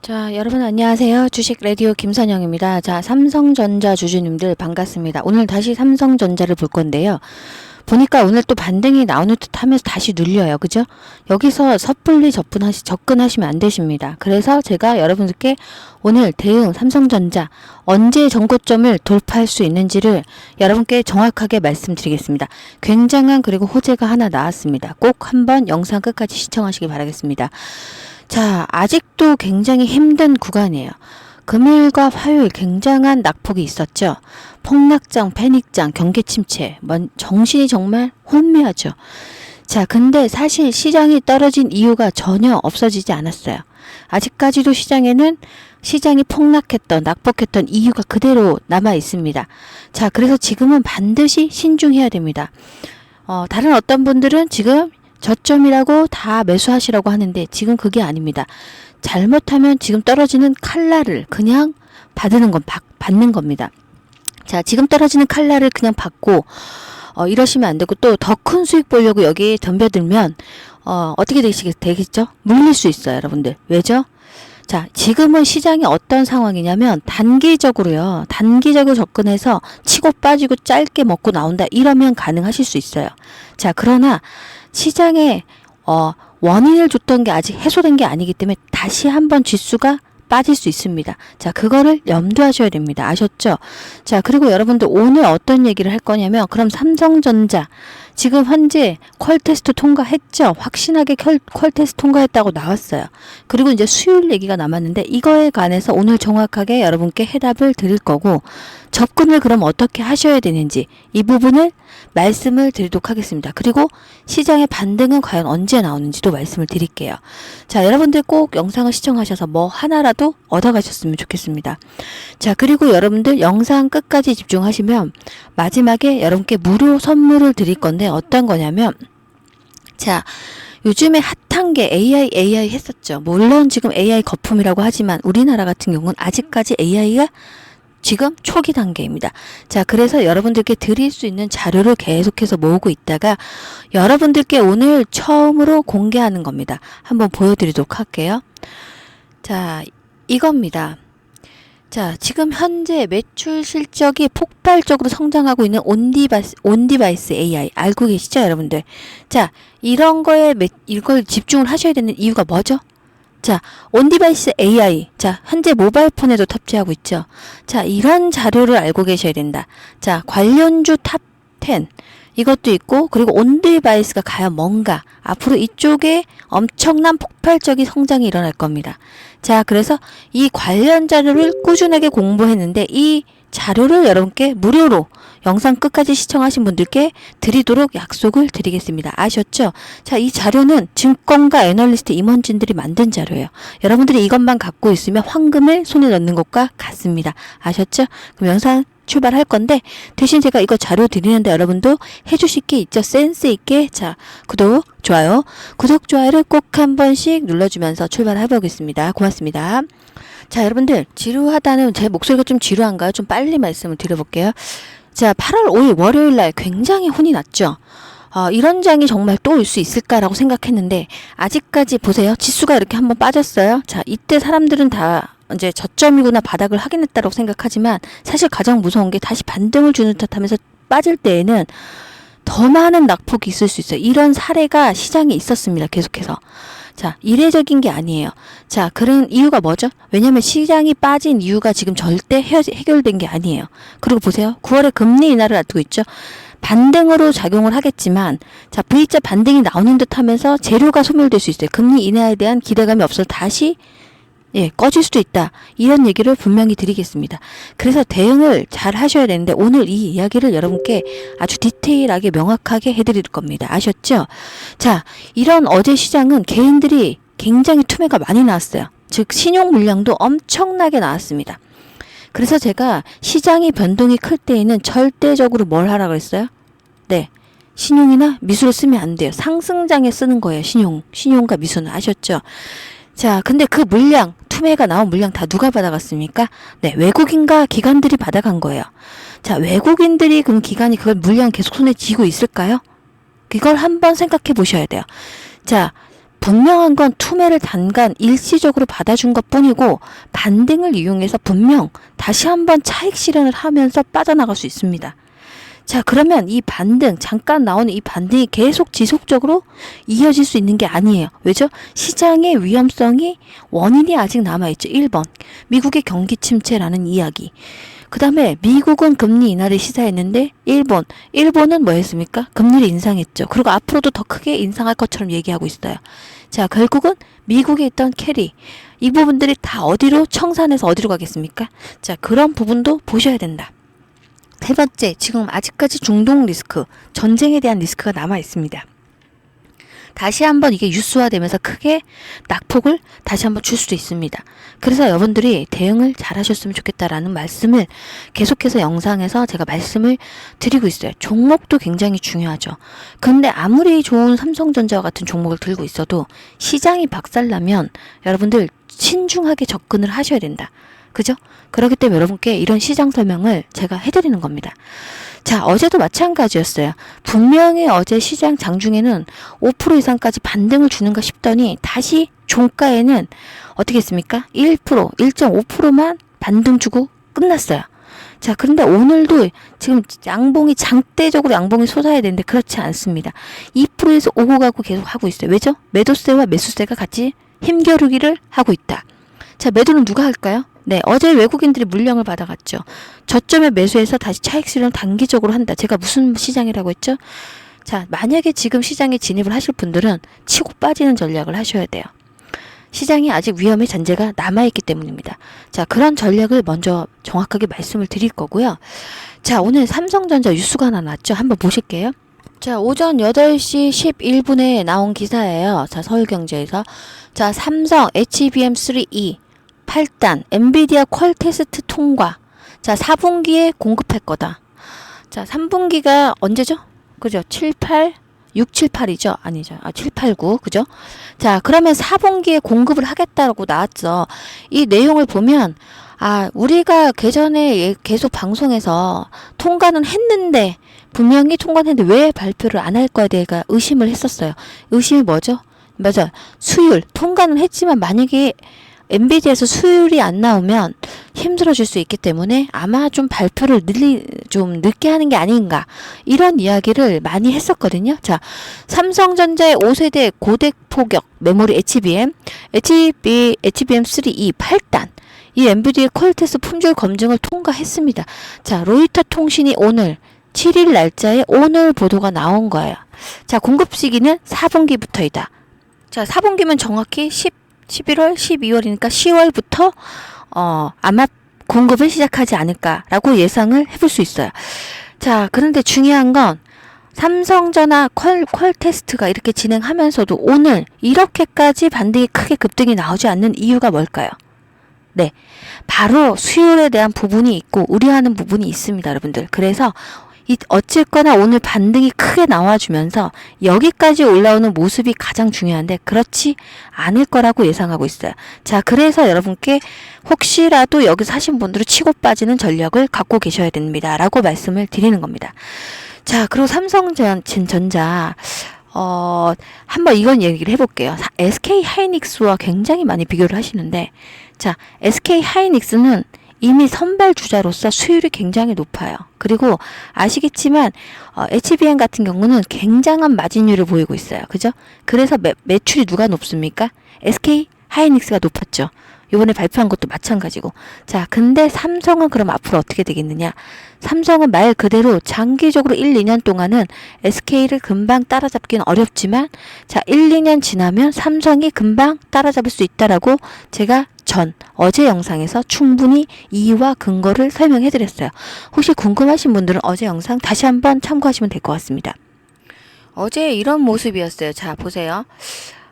자, 여러분 안녕하세요. 주식 라디오 김선영입니다. 자, 삼성전자 주주님들 반갑습니다. 오늘 다시 삼성전자를 볼 건데요. 보니까 오늘 또 반등이 나오는 듯 하면서 다시 눌려요. 그죠? 여기서 섣불리 접근하시면 안 되십니다. 그래서 제가 여러분들께 오늘 대응 삼성전자 언제 전고점을 돌파할 수 있는지를 여러분께 정확하게 말씀드리겠습니다. 굉장한 그리고 호재가 하나 나왔습니다. 꼭 한번 영상 끝까지 시청하시기 바라겠습니다. 자, 아직도 굉장히 힘든 구간이에요. 금요일과 화요일 굉장한 낙폭이 있었죠. 폭락장, 패닉장, 경기 침체, 정신이 정말 혼미하죠. 자, 근데 사실 시장이 떨어진 이유가 전혀 없어지지 않았어요. 아직까지도 시장이 폭락했던, 낙폭했던 이유가 그대로 남아 있습니다. 자, 그래서 지금은 반드시 신중해야 됩니다. 다른 어떤 분들은 지금 저점이라고 다 매수하시라고 하는데 지금 그게 아닙니다. 잘못하면 지금 떨어지는 칼날을 그냥 받는 겁니다. 자, 지금 떨어지는 칼날을 그냥 받고 이러시면 안 되고 또 더 큰 수익 보려고 여기에 덤벼들면 어떻게 되겠죠? 물릴 수 있어요, 여러분들. 왜죠? 자, 지금은 시장이 어떤 상황이냐면 단기적으로 접근해서 치고 빠지고 짧게 먹고 나온다 이러면 가능하실 수 있어요. 자, 그러나 시장에 원인을 줬던 게 아직 해소된 게 아니기 때문에 다시 한번 지수가 빠질 수 있습니다. 자, 그거를 염두하셔야 됩니다. 아셨죠? 자, 그리고 여러분들 오늘 어떤 얘기를 할 거냐면 그럼 삼성전자 지금 현재 퀄 테스트 통과했죠? 확신하게 퀄 테스트 통과했다고 나왔어요. 그리고 이제 수요일 얘기가 남았는데 이거에 관해서 오늘 정확하게 여러분께 해답을 드릴 거고 접근을 그럼 어떻게 하셔야 되는지 이 부분을 말씀을 드리도록 하겠습니다. 그리고 시장의 반등은 과연 언제 나오는지도 말씀을 드릴게요. 자, 여러분들 꼭 영상을 시청하셔서 뭐 하나라도 얻어가셨으면 좋겠습니다. 자, 그리고 여러분들 영상 끝까지 집중하시면 마지막에 여러분께 무료 선물을 드릴 건데 어떤 거냐면 자, 요즘에 핫한 게 AI 했었죠. 물론 지금 AI 거품이라고 하지만 우리나라 같은 경우는 아직까지 AI가 지금 초기 단계입니다. 자, 그래서 여러분들께 드릴 수 있는 자료를 계속해서 모으고 있다가 여러분들께 오늘 처음으로 공개하는 겁니다. 한번 보여드리도록 할게요. 자, 이겁니다. 자, 지금 현재 매출 실적이 폭발적으로 성장하고 있는 온디바이스 AI 알고 계시죠, 여러분들? 자, 이걸 집중을 하셔야 되는 이유가 뭐죠? 자, 온디바이스 AI. 자, 현재 모바일폰에도 탑재하고 있죠. 자, 이런 자료를 알고 계셔야 된다. 자, 관련주 탑 10. 이것도 있고, 그리고 온디바이스가 과연 뭔가. 앞으로 이쪽에 엄청난 폭발적인 성장이 일어날 겁니다. 자, 그래서 이 관련 자료를 꾸준하게 공부했는데, 이 자료를 여러분께 무료로 영상 끝까지 시청하신 분들께 드리도록 약속을 드리겠습니다. 아셨죠? 자, 이 자료는 증권가 애널리스트 임원진들이 만든 자료예요. 여러분들이 이것만 갖고 있으면 황금을 손에 넣는 것과 같습니다. 아셨죠? 그럼 영상 출발할 건데 대신 제가 이거 자료 드리는데 여러분도 해주실 게 있죠? 센스 있게. 자, 구독, 좋아요를 꼭 한 번씩 눌러주면서 출발해 보겠습니다. 고맙습니다. 자, 여러분들 지루하다는 제 목소리가 좀 지루한가요? 좀 빨리 말씀을 드려볼게요. 자, 8월 5일 월요일날 굉장히 혼이 났죠. 이런 장이 정말 또 올 수 있을까라고 생각했는데 아직까지 보세요. 지수가 이렇게 한번 빠졌어요. 자, 이때 사람들은 다 이제 저점이구나 바닥을 확인했다고 생각하지만 사실 가장 무서운 게 다시 반등을 주는 듯 하면서 빠질 때에는 더 많은 낙폭이 있을 수 있어요. 이런 사례가 시장에 있었습니다. 계속해서. 자, 이례적인 게 아니에요. 자, 그런 이유가 뭐죠? 왜냐면 시장이 빠진 이유가 지금 절대 해결된 게 아니에요. 그리고 보세요. 9월에 금리 인하를 앞두고 있죠. 반등으로 작용을 하겠지만 자, V자 반등이 나오는 듯 하면서 재료가 소멸될 수 있어요. 금리 인하에 대한 기대감이 없어서 다시 꺼질 수도 있다. 이런 얘기를 분명히 드리겠습니다. 그래서 대응을 잘 하셔야 되는데 오늘 이 이야기를 여러분께 아주 디테일하게 명확하게 해드릴 겁니다. 아셨죠? 자, 이런 어제 시장은 개인들이 굉장히 투매가 많이 나왔어요. 즉 신용 물량도 엄청나게 나왔습니다. 그래서 제가 시장이 변동이 클 때에는 절대적으로 뭘 하라고 했어요? 네. 신용이나 미수를 쓰면 안 돼요. 상승장에 쓰는 거예요. 신용과 미수는. 아셨죠? 자, 근데 그 물량, 투매가 나온 물량 다 누가 받아갔습니까? 네, 외국인과 기관들이 받아간 거예요. 자, 외국인들이 그럼 기관이 그걸 물량 계속 손에 쥐고 있을까요? 이걸 한번 생각해 보셔야 돼요. 자, 분명한 건 투매를 단간 일시적으로 받아준 것 뿐이고 반등을 이용해서 분명 다시 한번 차익 실현을 하면서 빠져나갈 수 있습니다. 자, 그러면 이 반등, 잠깐 나오는 이 반등이 계속 지속적으로 이어질 수 있는 게 아니에요. 왜죠? 시장의 위험성이 원인이 아직 남아있죠. 1번, 미국의 경기 침체라는 이야기. 그 다음에 미국은 금리 인하를 시사했는데 일본은 뭐 했습니까? 금리를 인상했죠. 그리고 앞으로도 더 크게 인상할 것처럼 얘기하고 있어요. 자, 결국은 미국에 있던 캐리, 이 부분들이 다 어디로 청산해서 어디로 가겠습니까? 자, 그런 부분도 보셔야 된다. 세 번째, 지금 아직까지 중동 리스크, 전쟁에 대한 리스크가 남아 있습니다. 다시 한번 이게 유수화되면서 크게 낙폭을 다시 한번 줄 수도 있습니다. 그래서 여러분들이 대응을 잘 하셨으면 좋겠다라는 말씀을 계속해서 영상에서 제가 말씀을 드리고 있어요. 종목도 굉장히 중요하죠. 근데 아무리 좋은 삼성전자와 같은 종목을 들고 있어도 시장이 박살나면 여러분들 신중하게 접근을 하셔야 된다. 그죠? 그렇기 때문에 여러분께 이런 시장 설명을 제가 해드리는 겁니다. 자, 어제도 마찬가지였어요. 분명히 어제 시장 장중에는 5% 이상까지 반등을 주는가 싶더니 다시 종가에는 어떻게 했습니까? 1%, 1.5%만 반등 주고 끝났어요. 자, 그런데 오늘도 지금 장대적으로 양봉이 솟아야 되는데 그렇지 않습니다. 2%에서 오고 가고 계속 하고 있어요. 왜죠? 매도세와 매수세가 같이 힘겨루기를 하고 있다. 자, 매도는 누가 할까요? 네, 어제 외국인들이 물량을 받아갔죠. 저점에 매수해서 다시 차익 실현 단기적으로 한다. 제가 무슨 시장이라고 했죠? 자, 만약에 지금 시장에 진입을 하실 분들은 치고 빠지는 전략을 하셔야 돼요. 시장이 아직 위험의 잔재가 남아있기 때문입니다. 자, 그런 전략을 먼저 정확하게 말씀을 드릴 거고요. 자, 오늘 삼성전자 뉴스가 하나 났죠. 한번 보실게요. 자, 오전 8시 11분에 나온 기사예요. 자, 서울경제에서. 자, 삼성 HBM3E 8단 엔비디아 퀄 테스트 통과. 자, 4분기에 공급할 거다. 자, 3분기가 언제죠? 그죠? 7, 8, 6, 7, 8이죠? 아니죠. 7, 8, 9. 그죠? 자, 그러면 4분기에 공급을 하겠다고 나왔죠. 이 내용을 보면 우리가 예전에 계속 방송에서 통과는 했는데 분명히 통과는 했는데 왜 발표를 안 할 거에 대해 의심을 했었어요. 의심이 뭐죠? 맞아. 수율. 통과는 했지만 만약에 엔비디아에서 수율이 안 나오면 힘들어질 수 있기 때문에 아마 좀 발표를 좀 늦게 하는 게 아닌가 이런 이야기를 많이 했었거든요. 자, 삼성전자의 5세대 고대 포격 메모리 HBM3E 8단 이 엔비디아 퀄테스트 품질 검증을 통과했습니다. 자, 로이터 통신이 오늘 7일 날짜에 오늘 보도가 나온 거예요. 자, 공급 시기는 4분기부터이다. 자, 4분기면 정확히 11월, 12월이니까 10월부터 아마 공급을 시작하지 않을까라고 예상을 해볼 수 있어요. 자, 그런데 중요한 건 삼성전화 퀄 테스트가 이렇게 진행하면서도 오늘 이렇게까지 반등이 크게 급등이 나오지 않는 이유가 뭘까요? 네, 바로 수율에 대한 부분이 있고 우려하는 부분이 있습니다, 여러분들. 그래서 어쨌거나 오늘 반등이 크게 나와주면서 여기까지 올라오는 모습이 가장 중요한데 그렇지 않을 거라고 예상하고 있어요. 자, 그래서 여러분께 혹시라도 여기 사신 분들은 치고 빠지는 전략을 갖고 계셔야 됩니다. 라고 말씀을 드리는 겁니다. 자, 그리고 삼성전자 한번 이건 얘기를 해볼게요. SK 하이닉스와 굉장히 많이 비교를 하시는데 자, SK 하이닉스는 이미 선발 주자로서 수율이 굉장히 높아요. 그리고 아시겠지만 HBM 같은 경우는 굉장한 마진율을 보이고 있어요. 그죠? 그래서 매출이 누가 높습니까? SK 하이닉스가 높았죠. 이번에 발표한 것도 마찬가지고. 자, 근데 삼성은 그럼 앞으로 어떻게 되겠느냐? 삼성은 말 그대로 장기적으로 1, 2년 동안은 SK를 금방 따라잡기는 어렵지만 자, 1, 2년 지나면 삼성이 금방 따라잡을 수 있다라고 제가 어제 영상에서 충분히 이유와 근거를 설명해 드렸어요. 혹시 궁금하신 분들은 어제 영상 다시 한번 참고하시면 될 것 같습니다. 어제 이런 모습이었어요. 자, 보세요.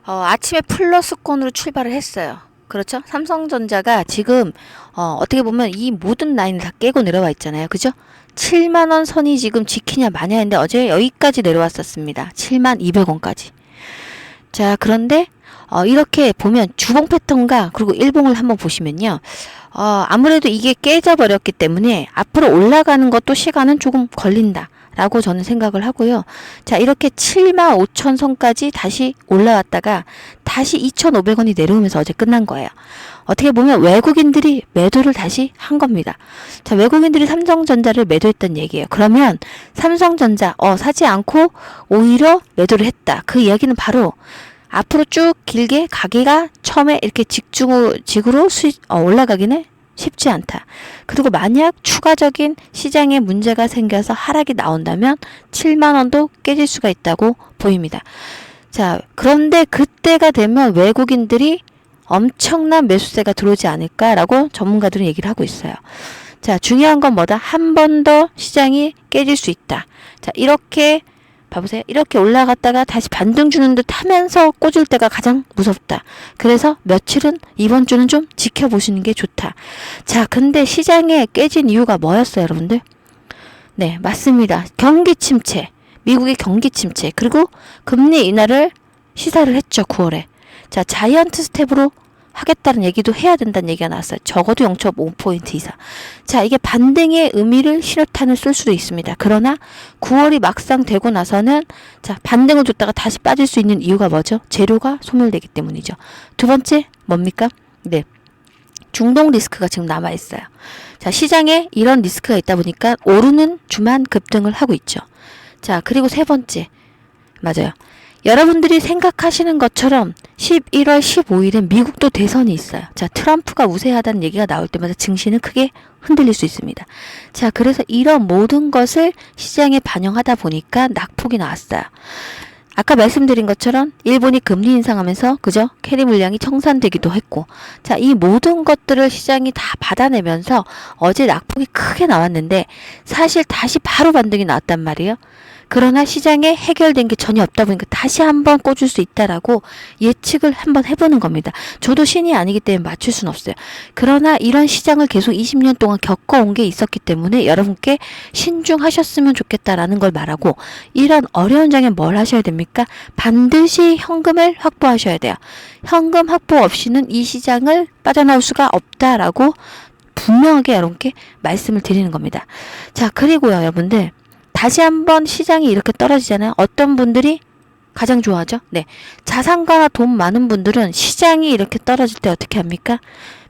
아침에 플러스권으로 출발을 했어요. 그렇죠? 삼성전자가 지금 어떻게 보면 이 모든 라인을 다 깨고 내려와 있잖아요. 그죠? 7만원 선이 지금 지키냐 마냐 했는데 어제 여기까지 내려왔었습니다. 72,000원까지. 자, 그런데 이렇게 보면 주봉 패턴과 그리고 일봉을 한번 보시면요. 아무래도 이게 깨져버렸기 때문에 앞으로 올라가는 것도 시간은 조금 걸린다 라고 저는 생각을 하고요. 자, 이렇게 75,000선까지 다시 올라왔다가 다시 2,500원이 내려오면서 어제 끝난 거예요. 어떻게 보면 외국인들이 매도를 다시 한 겁니다. 자, 외국인들이 삼성전자를 매도했던 얘기예요. 그러면 삼성전자 사지 않고 오히려 매도를 했다. 그 이야기는 바로 앞으로 쭉 길게 가기가 처음에 이렇게 직으로 올라가기는 쉽지 않다. 그리고 만약 추가적인 시장에 문제가 생겨서 하락이 나온다면 7만원도 깨질 수가 있다고 보입니다. 자, 그런데 그때가 되면 외국인들이 엄청난 매수세가 들어오지 않을까라고 전문가들은 얘기를 하고 있어요. 자, 중요한 건 뭐다? 한 번 더 시장이 깨질 수 있다. 자, 이렇게 봐보세요. 이렇게 올라갔다가 다시 반등 주는 듯 하면서 꽂을 때가 가장 무섭다. 그래서 며칠은 이번 주는 좀 지켜보시는 게 좋다. 자, 근데 시장에 깨진 이유가 뭐였어요, 여러분들? 네, 맞습니다. 경기 침체. 미국의 경기 침체. 그리고 금리 인하를 시사를 했죠, 9월에. 자, 자이언트 스텝으로 하겠다는 얘기도 해야 된다는 얘기가 나왔어요. 적어도 0.5포인트 이상. 자, 이게 반등의 의미를 신호탄을 쏠 수도 있습니다. 그러나 9월이 막상 되고 나서는 자, 반등을 줬다가 다시 빠질 수 있는 이유가 뭐죠? 재료가 소멸되기 때문이죠. 두 번째 뭡니까? 네. 중동 리스크가 지금 남아있어요. 자, 시장에 이런 리스크가 있다 보니까 오르는 주만 급등을 하고 있죠. 자, 그리고 세 번째. 맞아요. 여러분들이 생각하시는 것처럼 11월 15일에 미국도 대선이 있어요. 자, 트럼프가 우세하다는 얘기가 나올 때마다 증시는 크게 흔들릴 수 있습니다. 자, 그래서 이런 모든 것을 시장에 반영하다 보니까 낙폭이 나왔어요. 아까 말씀드린 것처럼 일본이 금리 인상하면서 그죠? 캐리 물량이 청산되기도 했고, 자, 이 모든 것들을 시장이 다 받아내면서 어제 낙폭이 크게 나왔는데 사실 다시 바로 반등이 나왔단 말이에요. 그러나 시장에 해결된 게 전혀 없다 보니까 다시 한번 꽂을 수 있다라고 예측을 한번 해보는 겁니다. 저도 신이 아니기 때문에 맞출 수는 없어요. 그러나 이런 시장을 계속 20년 동안 겪어온 게 있었기 때문에 여러분께 신중하셨으면 좋겠다라는 걸 말하고, 이런 어려운 장에 뭘 하셔야 됩니까? 반드시 현금을 확보하셔야 돼요. 현금 확보 없이는 이 시장을 빠져나올 수가 없다라고 분명하게 여러분께 말씀을 드리는 겁니다. 자, 그리고요, 여러분들. 다시 한번 시장이 이렇게 떨어지잖아요. 어떤 분들이 가장 좋아하죠? 네. 자산가나 돈 많은 분들은 시장이 이렇게 떨어질 때 어떻게 합니까?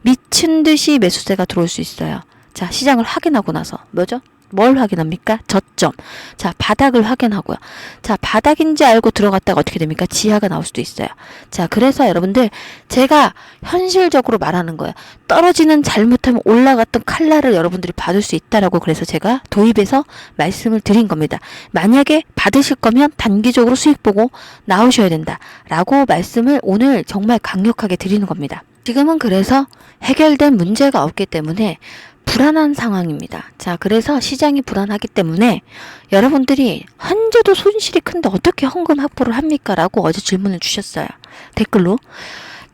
미친 듯이 매수세가 들어올 수 있어요. 자, 시장을 확인하고 나서 뭐죠? 뭘 확인합니까? 저점. 자, 바닥을 확인하고요. 자, 바닥인지 알고 들어갔다가 어떻게 됩니까? 지하가 나올 수도 있어요. 자, 그래서 여러분들 제가 현실적으로 말하는 거예요. 떨어지는 잘못하면 올라갔던 칼날을 여러분들이 받을 수 있다라고, 그래서 제가 도입해서 말씀을 드린 겁니다. 만약에 받으실 거면 단기적으로 수익 보고 나오셔야 된다라고 말씀을 오늘 정말 강력하게 드리는 겁니다. 지금은 그래서 해결된 문제가 없기 때문에 불안한 상황입니다. 자, 그래서 시장이 불안하기 때문에 여러분들이 현재도 손실이 큰데 어떻게 현금 확보를 합니까? 라고 어제 질문을 주셨어요. 댓글로.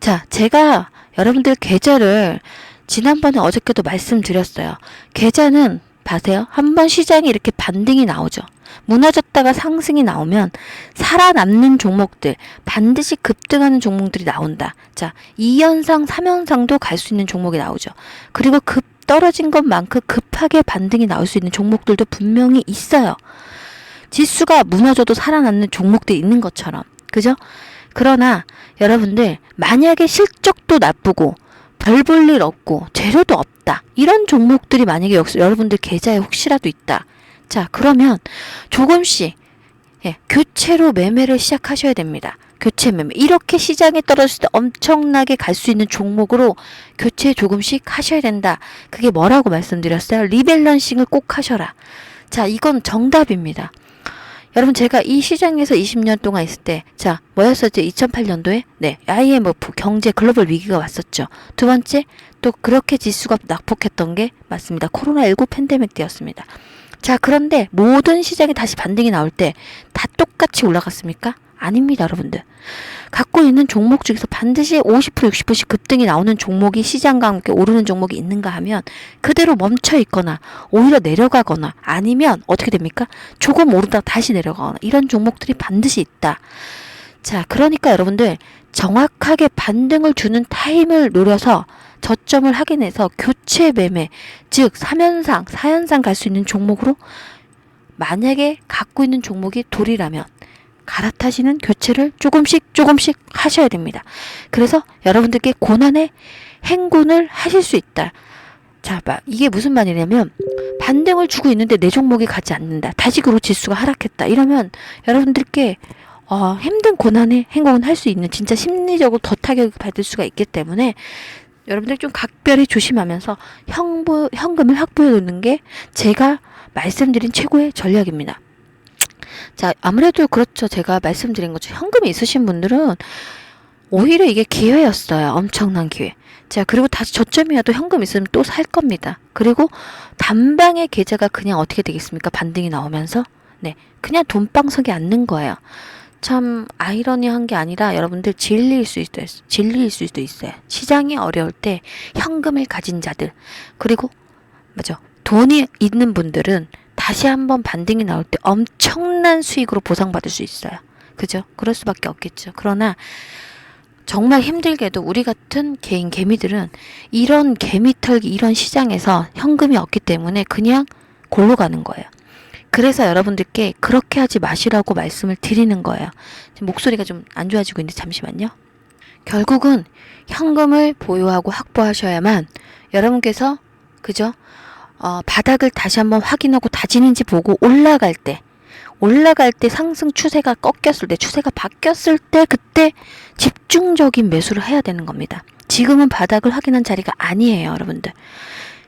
자, 제가 여러분들 계좌를 지난번에 어저께도 말씀드렸어요. 계좌는 봐세요. 한번 시장이 이렇게 반등이 나오죠. 무너졌다가 상승이 나오면 살아남는 종목들, 반드시 급등하는 종목들이 나온다. 자, 2연상, 3연상도 갈 수 있는 종목이 나오죠. 그리고 떨어진 것만큼 급하게 반등이 나올 수 있는 종목들도 분명히 있어요. 지수가 무너져도 살아남는 종목들이 있는 것처럼. 그죠? 그러나 여러분들 만약에 실적도 나쁘고 별 볼 일 없고 재료도 없다. 이런 종목들이 만약에 여러분들 계좌에 혹시라도 있다. 자, 그러면 조금씩 교체로 매매를 시작하셔야 됩니다. 교체 매매. 이렇게 시장에 떨어졌을 때 엄청나게 갈 수 있는 종목으로 교체 조금씩 하셔야 된다. 그게 뭐라고 말씀드렸어요? 리밸런싱을 꼭 하셔라. 자, 이건 정답입니다. 여러분, 제가 이 시장에서 20년 동안 있을 때, 자, 뭐였었죠? 2008년도에? 네, IMF, 경제 글로벌 위기가 왔었죠. 두 번째, 또 그렇게 지수가 낙폭했던 게 맞습니다. 코로나19 팬데믹 때였습니다. 자, 그런데 모든 시장이 다시 반등이 나올 때 다 똑같이 올라갔습니까? 아닙니다, 여러분들. 갖고 있는 종목 중에서 반드시 50%, 60%씩 급등이 나오는 종목이 시장과 함께 오르는 종목이 있는가 하면 그대로 멈춰 있거나 오히려 내려가거나 아니면 어떻게 됩니까? 조금 오르다가 다시 내려가거나 이런 종목들이 반드시 있다. 자, 그러니까 여러분들 정확하게 반등을 주는 타임을 노려서 저점을 확인해서 교체 매매, 즉 3연상, 4연상 갈 수 있는 종목으로 만약에 갖고 있는 종목이 돌이라면 갈아타시는 교체를 조금씩 하셔야 됩니다. 그래서 여러분들께 고난의 행군을 하실 수 있다. 자, 이게 무슨 말이냐면 반등을 주고 있는데 내 종목이 가지 않는다. 다시그로 지수가 하락했다. 이러면 여러분들께 힘든 고난의 행군을 할 수 있는, 진짜 심리적으로 더 타격을 받을 수가 있기 때문에 여러분들 좀 각별히 조심하면서 현금을 확보해 놓는 게 제가 말씀드린 최고의 전략입니다. 자, 아무래도 그렇죠. 제가 말씀드린 것처럼 현금이 있으신 분들은 오히려 이게 기회였어요. 엄청난 기회. 자, 그리고 다시 저점이어도 현금 있으면 또 살 겁니다. 그리고 단방의 계좌가 그냥 어떻게 되겠습니까? 반등이 나오면서. 네, 그냥 돈방석에 앉는 거예요. 참 아이러니한 게 아니라 여러분들 진리일 수도 있어요. 시장이 어려울 때 현금을 가진 자들, 그리고 맞아, 돈이 있는 분들은 다시 한번 반등이 나올 때 엄청난 수익으로 보상받을 수 있어요. 그죠? 그럴 수밖에 없겠죠. 그러나 정말 힘들게도 우리 같은 개인 개미들은 이런 개미털기, 이런 시장에서 현금이 없기 때문에 그냥 골로 가는 거예요. 그래서 여러분들께 그렇게 하지 마시라고 말씀을 드리는 거예요. 지금 목소리가 좀 안 좋아지고 있는데 잠시만요. 결국은 현금을 보유하고 확보하셔야만 여러분께서, 그죠? 바닥을 다시 한번 확인하고 다지는지 보고 올라갈 때 상승 추세가 꺾였을 때, 추세가 바뀌었을 때 그때 집중적인 매수를 해야 되는 겁니다. 지금은 바닥을 확인한 자리가 아니에요, 여러분들.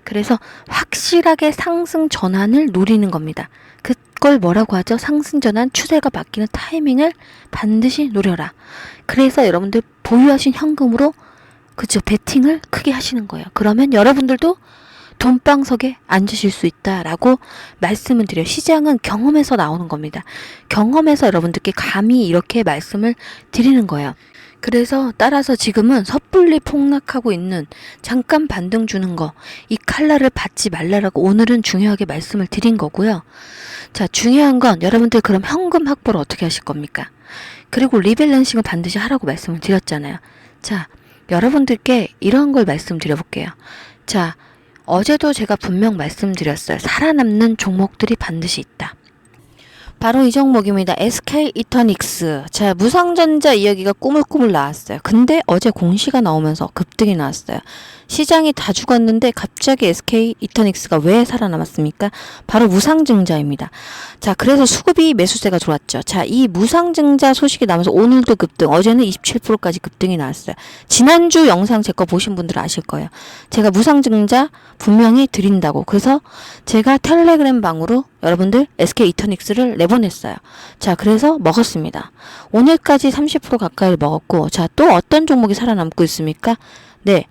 그래서 확실하게 상승 전환을 노리는 겁니다. 그걸 뭐라고 하죠? 상승 전환, 추세가 바뀌는 타이밍을 반드시 노려라. 그래서 여러분들 보유하신 현금으로, 그죠, 베팅을 크게 하시는 거예요. 그러면 여러분들도 돈방석에 앉으실 수 있다라고 말씀을 드려요. 시장은 경험에서 나오는 겁니다. 경험에서 여러분들께 감히 이렇게 말씀을 드리는 거예요. 그래서 따라서 지금은 섣불리 폭락하고 있는, 잠깐 반등 주는 거, 이 칼날을 받지 말라라고 오늘은 중요하게 말씀을 드린 거고요. 자, 중요한 건 여러분들 그럼 현금 확보를 어떻게 하실 겁니까? 그리고 리밸런싱을 반드시 하라고 말씀을 드렸잖아요. 자, 여러분들께 이런 걸 말씀드려볼게요. 자, 어제도 제가 분명 말씀드렸어요. 살아남는 종목들이 반드시 있다. 바로 이 종목입니다. SK 이터닉스. 자, 무상전자 이야기가 꾸물꾸물 나왔어요. 근데 어제 공시가 나오면서 급등이 나왔어요. 시장이 다 죽었는데 갑자기 SK 이터닉스가 왜 살아남았습니까? 바로 무상증자입니다. 자, 그래서 수급이 매수세가 들어왔죠. 자, 이 무상증자 소식이 나면서 오늘도 급등, 어제는 27%까지 급등이 나왔어요. 지난주 영상 제 거 보신 분들은 아실 거예요. 제가 무상증자 분명히 드린다고. 그래서 제가 텔레그램 방으로 여러분들 SK 이터닉스를 내보냈어요. 자, 그래서 먹었습니다. 오늘까지 30% 가까이를 먹었고, 자, 또 어떤 종목이 살아남고 있습니까? 네,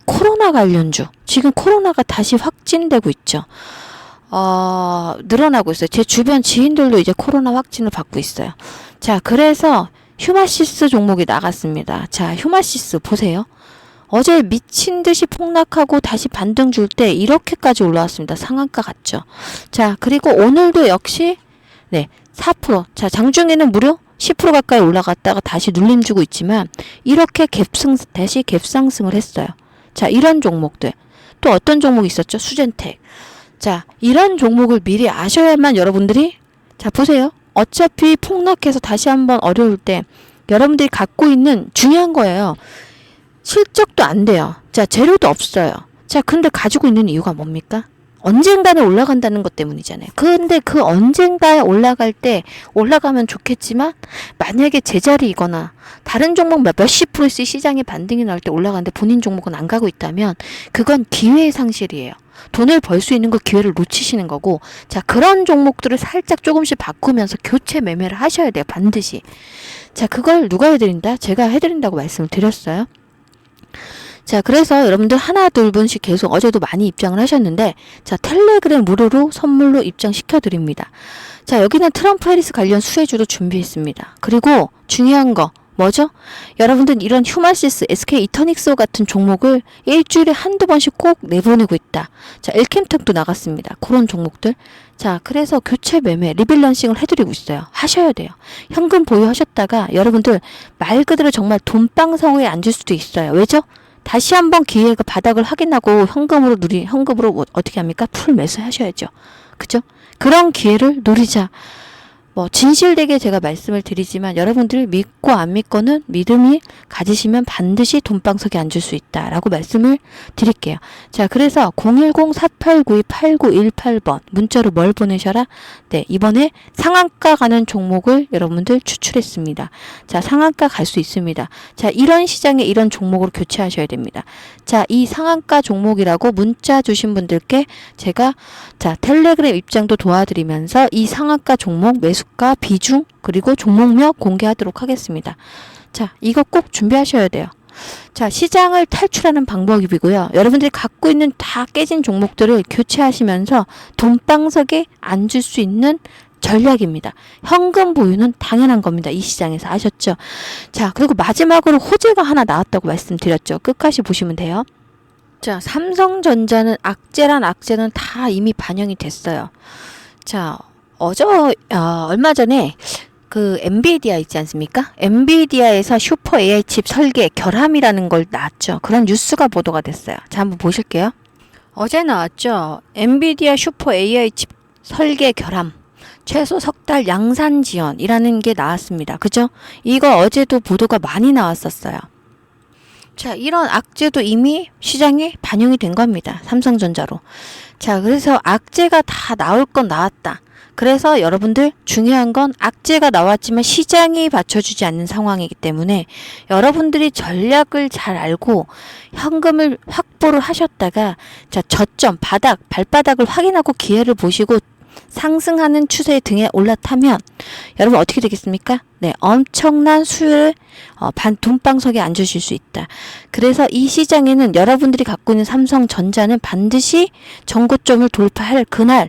코로나 관련주. 지금 코로나가 다시 확진되고 있죠. 늘어나고 있어요. 제 주변 지인들도 이제 코로나 확진을 받고 있어요. 자, 그래서 휴마시스 종목이 나갔습니다. 자, 휴마시스 보세요. 어제 미친 듯이 폭락하고 다시 반등 줄 때 이렇게까지 올라왔습니다. 상한가 같죠. 자, 그리고 오늘도 역시 네, 4%. 자, 장중에는 무려 10% 가까이 올라갔다가 다시 눌림 주고 있지만 이렇게 다시 갭상승을 했어요. 자, 이런 종목들. 또 어떤 종목이 있었죠? 수젠텍. 자, 이런 종목을 미리 아셔야만 여러분들이, 자, 보세요. 어차피 폭락해서 다시 한번 어려울 때 여러분들이 갖고 있는, 중요한 거예요. 실적도 안 돼요. 자, 재료도 없어요. 자, 근데 가지고 있는 이유가 뭡니까? 언젠가는 올라간다는 것 때문이잖아요. 근데 그 언젠가에 올라갈 때 올라가면 좋겠지만 만약에 제자리이거나 다른 종목 몇십 프로씩 시장에 반등이 나올 때 올라가는데 본인 종목은 안 가고 있다면 그건 기회의 상실이에요. 돈을 벌 수 있는 그 기회를 놓치시는 거고, 자, 그런 종목들을 살짝 조금씩 바꾸면서 교체 매매를 하셔야 돼요. 반드시. 자, 그걸 누가 해드린다? 제가 해드린다고 말씀을 드렸어요. 자, 그래서 여러분들 하나 둘 분씩 계속 어제도 많이 입장을 하셨는데, 자, 텔레그램 무료로 선물로 입장시켜 드립니다. 자, 여기는 트럼프 해리스 관련 수혜주도 준비했습니다. 그리고 중요한 거 뭐죠? 여러분들 이런 휴마시스, SK 이터닉스 같은 종목을 일주일에 한두 번씩 꼭 내보내고 있다. 자, 엘캠텍도 나갔습니다. 그런 종목들. 자, 그래서 교체 매매, 리밸런싱을 해드리고 있어요. 하셔야 돼요. 현금 보유하셨다가 여러분들 말 그대로 정말 돈방석에 앉을 수도 있어요. 왜죠? 다시 한번 기회가 바닥을 확인하고 현금으로 어떻게 합니까? 풀 매수 하셔야죠. 그죠? 그런 기회를 노리자. 뭐 진실되게 제가 말씀을 드리지만 여러분들 믿고 안 믿고는 믿음이 가지시면 반드시 돈방석에 앉을 수 있다라고 말씀을 드릴게요. 자, 그래서 010-4892-8918번 문자로 뭘 보내셔라? 네, 이번에 상한가 가는 종목을 여러분들 추출했습니다. 자, 상한가 갈 수 있습니다. 자, 이런 시장에 이런 종목으로 교체하셔야 됩니다. 자, 이 상한가 종목이라고 문자 주신 분들께 제가 자, 텔레그램 입장도 도와드리면서 이 상한가 종목 매수가 비중 그리고 종목명 공개하도록 하겠습니다. 자, 이거 꼭 준비하셔야 돼요. 자, 시장을 탈출하는 방법이고요. 여러분들이 갖고 있는 다 깨진 종목들을 교체하시면서 돈방석에 앉을 수 있는 전략입니다. 현금 보유는 당연한 겁니다. 이 시장에서 아셨죠? 자, 그리고 마지막으로 호재가 하나 나왔다고 말씀드렸죠. 끝까지 보시면 돼요. 자, 삼성전자는 악재란 악재는 다 이미 반영이 됐어요. 자, 얼마 전에 그 엔비디아 있지 않습니까? 엔비디아에서 슈퍼 AI 칩 설계 결함이라는 걸 나왔죠. 그런 뉴스가 보도가 됐어요. 자, 한번 보실게요. 어제 나왔죠. 엔비디아 슈퍼 AI 칩 설계 결함. 최소 석 달 양산 지연이라는 게 나왔습니다. 그죠? 이거 어제도 보도가 많이 나왔었어요. 자, 이런 악재도 이미 시장에 반영이 된 겁니다. 삼성전자로. 자, 그래서 악재가 다 나올 건 나왔다. 그래서 여러분들 중요한 건 악재가 나왔지만 시장이 받쳐주지 않는 상황이기 때문에 여러분들이 전략을 잘 알고 현금을 확보를 하셨다가 자, 저점, 바닥, 발바닥을 확인하고 기회를 보시고 상승하는 추세 등에 올라타면 여러분 어떻게 되겠습니까? 네, 엄청난 수요를 돈방석에 앉으실 수 있다. 그래서 이 시장에는 여러분들이 갖고 있는 삼성전자는 반드시 전고점을 돌파할 그날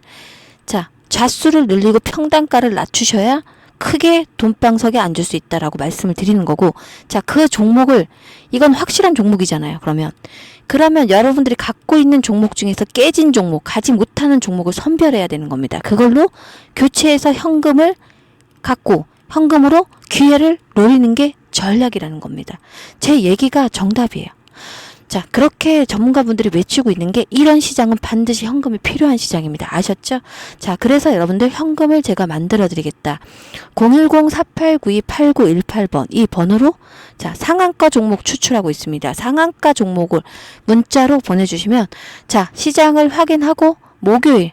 자, 좌수를 늘리고 평단가를 낮추셔야 크게 돈방석에 앉을 수 있다라고 말씀을 드리는 거고 자, 그 종목을 이건 확실한 종목이잖아요. 그러면 여러분들이 갖고 있는 종목 중에서 깨진 종목, 가지 못하는 종목을 선별해야 되는 겁니다. 그걸로 교체해서 현금을 갖고 현금으로 기회를 노리는 게 전략이라는 겁니다. 제 얘기가 정답이에요. 자, 그렇게 전문가분들이 외치고 있는 게 이런 시장은 반드시 현금이 필요한 시장입니다. 아셨죠? 자, 그래서 여러분들 현금을 제가 만들어 드리겠다. 010-4892-8918번 이 번호로 자, 상한가 종목 추출하고 있습니다. 상한가 종목을 문자로 보내주시면 자, 시장을 확인하고 목요일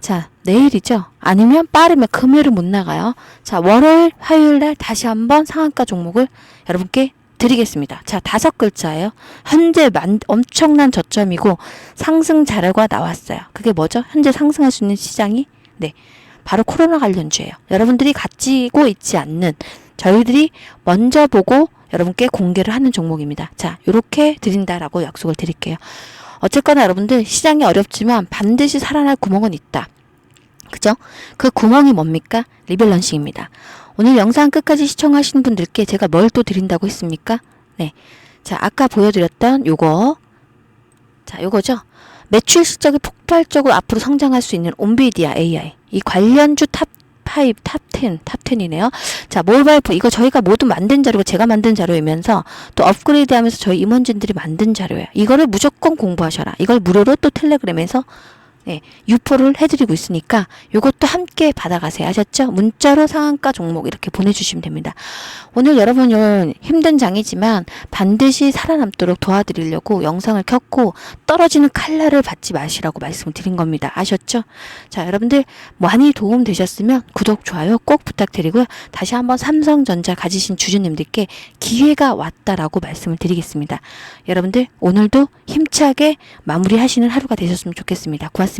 자, 내일이죠. 아니면 빠르면 금요일은 못 나가요. 자, 월요일, 화요일 날 다시 한번 상한가 종목을 여러분께 드리겠습니다. 자, 5글자예요. 현재 엄청난 저점이고 상승 자료가 나왔어요. 그게 뭐죠? 현재 상승할 수 있는 시장이 네, 바로 코로나 관련주예요. 여러분들이 가지고 있지 않는 저희들이 먼저 보고 여러분께 공개를 하는 종목입니다. 자, 요렇게 드린다라고 약속을 드릴게요. 어쨌거나 여러분들 시장이 어렵지만 반드시 살아날 구멍은 있다. 그죠? 그 구멍이 뭡니까? 리밸런싱입니다. 오늘 영상 끝까지 시청하시는 분들께 제가 뭘 또 드린다고 했습니까? 네. 자, 아까 보여드렸던 요거. 자, 요거죠. 매출 실적이 폭발적으로 앞으로 성장할 수 있는 온비디아 AI. 이 관련주 탑 5, 탑 10이네요. 자, 몰바이프. 이거 저희가 모두 만든 자료고 제가 만든 자료이면서 또 업그레이드 하면서 저희 임원진들이 만든 자료예요. 이거를 무조건 공부하셔라. 이걸 무료로 또 텔레그램에서 네, 유포를 해드리고 있으니까 요것도 함께 받아가세요. 아셨죠? 문자로 상한가 종목 이렇게 보내주시면 됩니다. 오늘 여러분은 힘든 장이지만 반드시 살아남도록 도와드리려고 영상을 켰고 떨어지는 칼날을 받지 마시라고 말씀을 드린 겁니다. 아셨죠? 자, 여러분들 많이 도움 되셨으면 구독, 좋아요 꼭 부탁드리고요. 다시 한번 삼성전자 가지신 주주님들께 기회가 왔다라고 말씀을 드리겠습니다. 여러분들 오늘도 힘차게 마무리하시는 하루가 되셨으면 좋겠습니다. 고맙습니다.